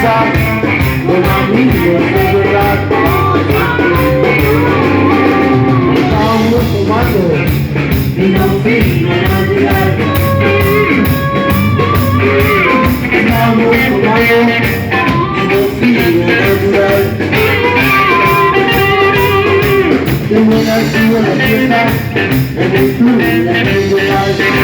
mesa con amigos de verdad. Estábamos tomando vino fino natural. Estábamos tomando vino fino natural. Qué buena ha sido la fiesta en el club de la regional.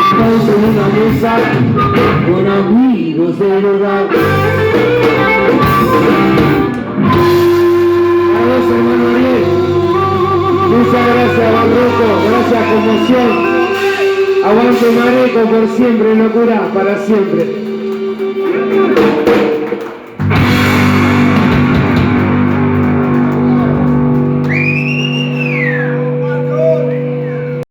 Estamos en una mesa con amigos de verdad. Adiós, hermano Ariel. Muchas gracias, Barroco. Gracias, conmoción. Aguante Mareco por siempre, locura, para siempre.